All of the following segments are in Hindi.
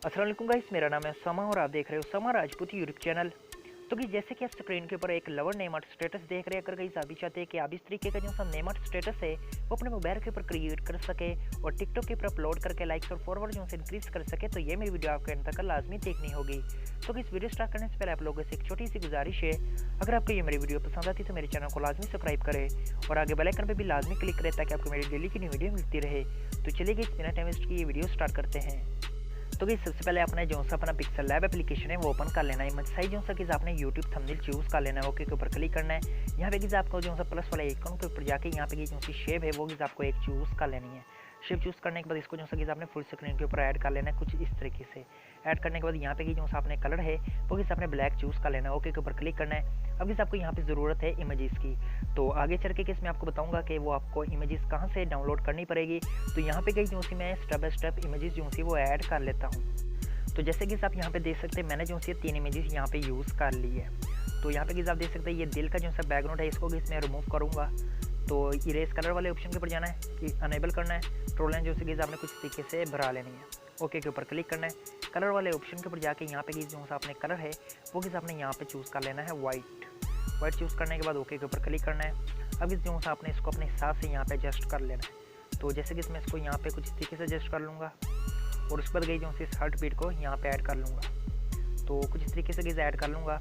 अस्सलाम वालेकुम गाइस, मेरा नाम है उसामा और आप देख रहे हो उसामा राजपूत यूट्यूब चैनल। तो कि जैसे कि आप स्क्रीन के ऊपर एक लवर नेम आर्ट स्टेटस देख रहे हैं, अगर गाइस आप भी चाहते हैं कि आप इस तरीके का जो सा नेम आर्ट स्टेटस है वो अपने मोबाइल के ऊपर क्रिएट कर सके और टिकटॉक के ऊपर अपलोड करके लाइक्स और फॉलोअर जो से इंक्रीज कर सके, तो ये मेरी वीडियो आपको अंत तक लाजमी देखनी होगी। तो इस वीडियो स्टार्ट करने से पहले आप लोगों से एक छोटी सी गुजारिश है, अगर आपको ये मेरी वीडियो पसंद आती है तो मेरे चैनल को लाजमी सब्सक्राइब करें और आगे बेल आइकन पर भी लाजमी क्लिक करें ताकि आपको मेरी डेली की न्यू वीडियो मिलती रहे। तो चलिए गाइस बिना टाइम वेस्ट किए ये वीडियो स्टार्ट करते हैं। तो गाइस सबसे पहले आपने जो सा अपना पिक्सल लैब एप्लीकेशन है वो ओपन कर लेना है। इमेज साइज जो सा कि आपने यूट्यूब थंबनेल चूज़ कर लेना है, ओके के ऊपर क्लिक करना है। यहाँ पे किसी आपको जो सा प्लस वाले आइकन के ऊपर जाके यहाँ पे जो सी शेप है वो किसी आपको एक चूज़ कर लेनी है। शेप चूज़ करने के बाद इसको जो सा कि आपने फुल स्क्रीन के ऊपर ऐड कर लेना है कुछ इस तरीके से। ऐड करने के बाद यहाँ पे जो सा आपने कलर है वो किसी आपने ब्लैक चूज़ कर लेना है, ओके के ऊपर क्लिक करना है। अब किसी आपको यहाँ पे ज़रूरत है इमेजेस की, तो आगे चल के इसमें आपको बताऊंगा कि वो आपको इमेजेस कहाँ से डाउनलोड करनी पड़ेगी। तो यहाँ पे जो सी मैं स्टेप बाय स्टेप इमेजेस जो सी वो ऐड कर लेता हूँ। तो जैसे कि आप यहाँ पे देख सकते हैं मैंने जो सी 3 इमेजेस यहाँ पे यूज़ कर ली है। तो यहाँ पे आप देख सकते हैं ये दिल का जो सा बैकग्राउंड है इसको मैं रिमूव करूँगा। तो इरेज कलर वाले ऑप्शन के ऊपर जाना है कि अनेबल करना है। ट्रोलन जो सी आपने कुछ तरीके से भरा लेनी है, ओके के ऊपर क्लिक करना है। कलर वाले ऑप्शन के ऊपर जाके यहाँ पे जो सा आपने कलर है वो आपने यहाँ पे चूज़ कर लेना है वाइट चूज़ करने के बाद ओके के ऊपर क्लिक करना है। अब जो सा आपने इसको अपने हिसाब से यहाँ पे एडजस्ट कर लेना है। तो जैसे कि मैं इसको यहाँ पे कुछ तरीके से एडजस्ट कर लूँगा और उसके बाद जो इस हार्ट बीट को यहाँ पे ऐड कर लूँगा। तो कुछ इस तरीके से ऐड कर लूँगा।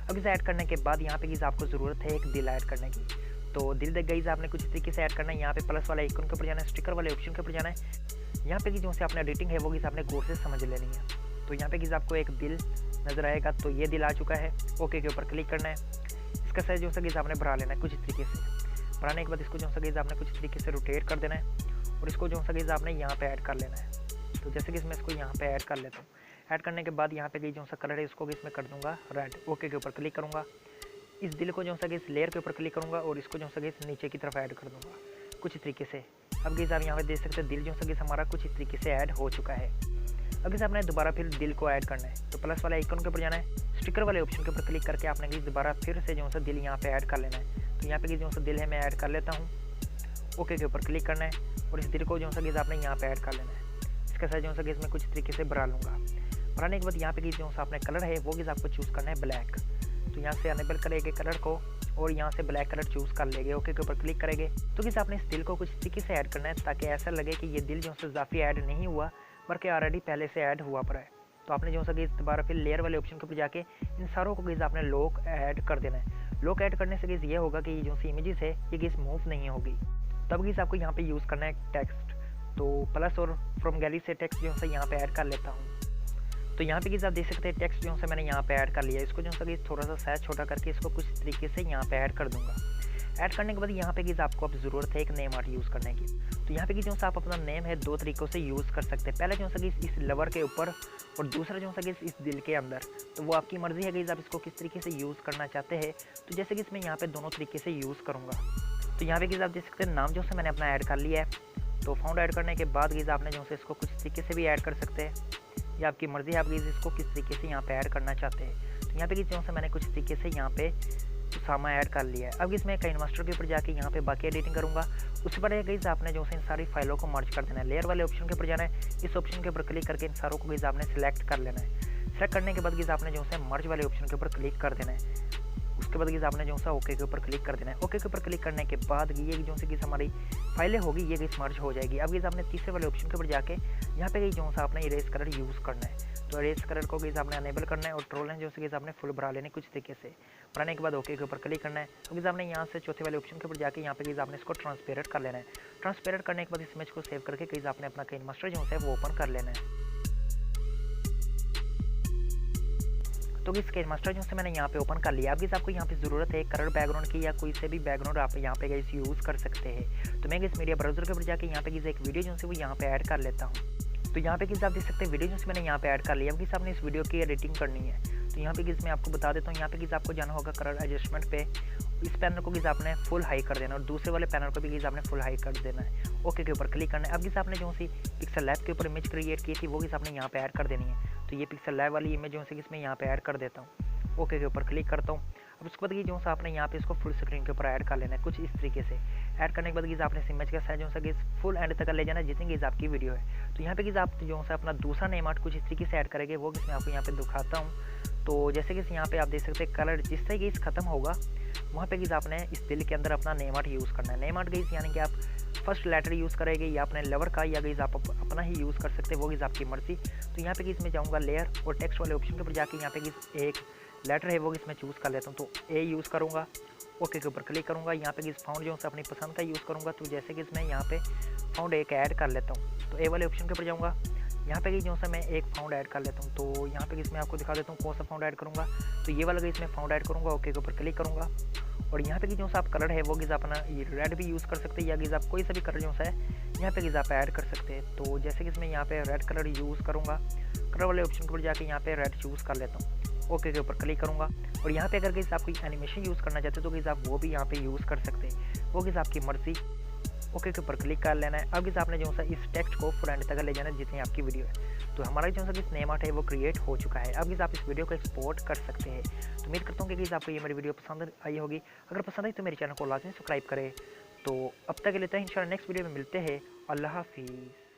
अब इसे ऐड करने के बाद यहाँ पे आपको ज़रूरत है एक दिल ऐड करने की। तो दिल देख गई आपने कुछ इस तरीके से ऐड करना है। यहाँ पे प्लस वाले आइकन के ऊपर जाना है, स्टिकर वाले ऑप्शन के ऊपर जाना है। यहाँ पे जो से आपने एडिटिंग है वो आपने गौर से समझ लेनी है। तो यहाँ पे आपको एक दिल नज़र आएगा, तो ये दिल आ चुका है, ओके के ऊपर क्लिक करना है। इसका साइज जो सा आपने बढ़ा लेना है कुछ इस तरीके से। बढ़ाने के बाद इसको जो सा आपने कुछ तरीके से रोटेट कर देना है और इसको जो सा आपने यहाँ पे ऐड कर लेना है। तो जैसे कि मैं इसको यहाँ पे ऐड कर लेता हूँ। ऐड करने के बाद यहाँ पे जो सा कलर है इसको इसमें कर दूँगा रेड, ओके के ऊपर क्लिक करूँगा। इस दिल को जो सा इस लेयर के ऊपर क्लिक करूँगा और इसको जो सा इस नीचे की तरफ ऐड कर दूँगा कुछ इस तरीके से। अब आप यहाँ पे देख सकते हैं दिल जो सा हमारा कुछ इस तरीके से ऐड हो चुका है। अब आपने दोबारा फिर दिल को ऐड करना है। तो प्लस वाले आइकन के ऊपर जाना है, स्टिकर वाले ऑप्शन के ऊपर क्लिक करके आपने दोबारा फिर से जो सा दिल यहाँ पे ऐड कर लेना है। तो यहाँ पे जो सा दिल है मैं ऐड कर लेता हूँ, ओके के ऊपर क्लिक करना है और इस दिल को जो सा आपने यहाँ पे ऐड कर लेना है। इसका साइज जो सा इसमें कुछ तरीके से भरा लूँगा। भराने के बाद यहाँ पे जो सा आपने कलर है वो आपको चूज़ करना है ब्लैक। तो यहाँ से अनेबल करेंगे कलर को और यहाँ से ब्लैक कलर चूज़ कर लेंगे, ओके के ऊपर क्लिक करेंगे। तो आपने इस दिल को कुछ तरीके से ऐड करना है ताकि ऐसा लगे कि ये दिल जो सा इजाफी ऐड नहीं हुआ बल्कि ऑलरेडी पहले से ऐड हुआ पड़ा है। तो आपने जो सा दोबारा फिर लेयर वाले ऑप्शन के ऊपर जाके इन सारों को आपने लॉक ऐड कर देना है। लॉक ऐड करने से ये होगा कि ये जो सी इमेजेस है ये मूव नहीं होगी। तब आपको यहाँ पे यूज़ करना है टेक्स्ट। तो प्लस और फ्रॉम गैलरी से टेक्स्ट जो सा यहाँ पे ऐड कर लेता हूँ। तो यहाँ पे आप देख सकते हैं टेक्स्ट जो सा मैंने यहाँ पे ऐड कर लिया। इसको जो सा थोड़ा सा साइज छोटा करके इसको कुछ तरीके से यहाँ पे ऐड कर दूँगा। ऐड करने के बाद यहाँ पे आपको अब ज़रूरत है एक नेम आर्ट यूज़ करने की। तो यहाँ पे जो सा आप अपना नेम है 2 तरीक़ों से यूज़ कर सकते हैं। पहला जो सा इस लवर के ऊपर और दूसरा जो सा इस दिल के अंदर। तो वो आपकी मर्ज़ी है कि आप इसको किस तरीके से यूज़ करना चाहते हैं। तो जैसे कि इसमें यहाँ पे दोनों तरीके से यूज़ करूँगा। तो यहाँ पे आप देख सकते हैं नाम जो सा मैंने अपना ऐड कर लिया है। तो फाउंड ऐड करने के बाद आपने जो से इसको कुछ तरीके से भी ऐड कर सकते हैं, या आपकी मर्ज़ी है आप इसको किस तरीके से यहाँ पे ऐड करना चाहते हैं। तो यहाँ पे जो से मैंने कुछ तरीके से यहाँ पे उसामा ऐड कर लिया है। अब इसमें काइनमास्टर के ऊपर जाके यहाँ पे बाकी एडिटिंग करूँगा। उसके बाद आपने जो से इन सारी फाइलों को मर्ज कर देना है। लेयर वाले ऑप्शन के ऊपर जाना है, इस ऑप्शन के ऊपर क्लिक करके इन सारों को आपने सेलेक्ट कर लेना है। सेलेक्ट करने के बाद आपने जो से मर्ज वाले ऑप्शन के ऊपर क्लिक कर देना है। उसके बाद आपने जो सा ओके के ऊपर क्लिक कर देना है। ओके के ऊपर क्लिक करने के बाद ये जो से हमारी फाइलें होगी ये मर्ज हो जाएगी। अब आपने तीसरे वाले ऑप्शन के ऊपर जाके यहाँ पे जो सा आपने इरेज कलर यूज़ करना है। तो इरेज कलर को आपने अनेबल करना है और ट्रोलन जो से आपने फुल भरा लेने कुछ तरीके से। भराने के बाद ओके के ऊपर क्लिक करना है। तो आपने यहाँ से चौथे वाले ऑप्शन के ऊपर जाके यहाँ पे आपने इसको ट्रांसपेरेंट कर लेना है। ट्रांसपेरेंट करने के बाद इस इमेज को सेव करके आपने अपना किनेमास्टर जो है वो ओपन कर लेना है। तो इस किनेमास्टर जो से मैंने यहाँ पे ओपन कर लिया। अब आपको यहाँ पे ज़रूरत है कलर बैकग्राउंड की या कोई से भी बैकग्राउंड आप यहाँ पे यूज़ कर सकते हैं। तो मैं इस मीडिया ब्राउज़र के ऊपर जाके यहाँ पे एक वीडियो जो से वो यहाँ पे ऐड कर लेता हूँ। तो यहाँ पे आप देख सकते हैं वीडियो जो से मैंने यहाँ पे ऐड कर लिया। अब आपने इस वीडियो की एडिटिंग करनी है। तो यहाँ पे मैं आपको बता देता हूँ, यहाँ पे आपको जाना होगा कलर एडजस्टमेंट पे। इस पैनल को आपने फुल हाई कर देना और दूसरे वाले पैनल को भी आपने फुल हाई कर देना है। ओके के ऊपर क्लिक करना है। अब आपने जो सी पिक्सल लैब के ऊपर इमेज क्रिएट की थी वो आपने यहाँ पे ऐड कर देनी है। तो ये पिक्सल लैब वाली इमेज जो है इसमें यहाँ पे ऐड कर देता हूँ, ओके के ऊपर क्लिक करता हूँ। अब उसके बाद जो सा आपने यहाँ पे इसको फुल स्क्रीन के ऊपर ऐड कर लेना है कुछ इस तरीके से। ऐड करने के बाद गीज़ आपने इस इमेज का साइज जो सा गीज़ फुल एंड तक ले जाना है जितनी गीज़ आपकी वीडियो है। तो यहाँ पे गीज़ आप जो सा अपना दूसरा नेम आर्ट कुछ इस तरीके से ऐड करेंगे, वो मैं आपको यहाँ पे दिखाता हूँ। तो जैसे कि यहाँ पे आप देख सकते हैं कलर जिस तरह गीज़ खत्म होगा वहाँ पे गीज़ आपने इस दिल के अंदर अपना नेम आर्ट यूज़ करना है। नेम आर्ट गीज़ यानी कि आप फर्स्ट लेटर यूज़ करेंगे या अपने लेवर का, या गीज़ आप अपना ही यूज़ कर सकते हैं, वो गीज़ आपकी मर्जी। तो यहाँ पे गीज़ मैं जाऊँगा लेयर और टेक्स्ट वाले ऑप्शन के ऊपर जाके यहाँ पे गीज़ एक लेटर है वो गीज़ मैं चूज़ कर लेता हूँ। तो ए यूज़ करूँगा, ओके के ऊपर क्लिक करूँगा। यहाँ पे गीज़ फाउंड जो है अपनी पसंद का यूज़ करूँगा। तो जैसे कि मैं यहाँ पे फाउंड एक ऐड कर लेता हूँ, तो ए वाले ऑप्शन के ऊपर जाऊँगा। यहाँ पे जो सा मैं एक फाउंड ऐड कर लेता हूँ। तो यहाँ पे मैं आपको दिखा देता हूँ कौन सा फाउंड ऐड करूँगा। तो ये वाला इसमें फाउंड ऐड करूँगा, ओके के ऊपर क्लिक करूँगा। और यहाँ पे जो सा आप कलर है वो गीज़ अपना रेड भी यूज़ कर सकते हैं, या गीज़ आप कोई सा भी कलर जो सा है यहाँ पे गीज़ आप ऐड कर सकते हैं। तो जैसे कि मैं यहाँ पे रेड कलर यूज़ करूँगा, कलर वाले ऑप्शन के ऊपर जाके यहाँ पे रेड चूज़ कर लेता हूँ, ओके के ऊपर क्लिक करूँगा। और यहाँ पे अगर गीज़ आप कोई एनिमेशन यूज़ करना चाहते हो तो गीज़ आप वो भी यहाँ पे यूज़ कर सकते हैं, वो गीज़ आपकी मर्जी। ओके के ऊपर क्लिक कर लेना है। अब गीज़ आपने जो सा इस टेक्स्ट को फ्रंट तक ले जाना है जितनी आपकी वीडियो है। तो हमारा जो सा गीज़ नेम आर्ट है वो क्रिएट हो चुका है। अब गीज़ आप इस वीडियो को एक्सपोर्ट कर सकते हैं। तो उम्मीद करता हूँ कि गीज़ आपको ये मेरी वीडियो पसंद आई होगी। अगर पसंद आई तो मेरे चैनल को लाजमी सब्सक्राइब करें। तो अब तक के लिए इंशाल्लाह नेक्स्ट वीडियो में मिलते हैं। अल्लाह हाफिज़।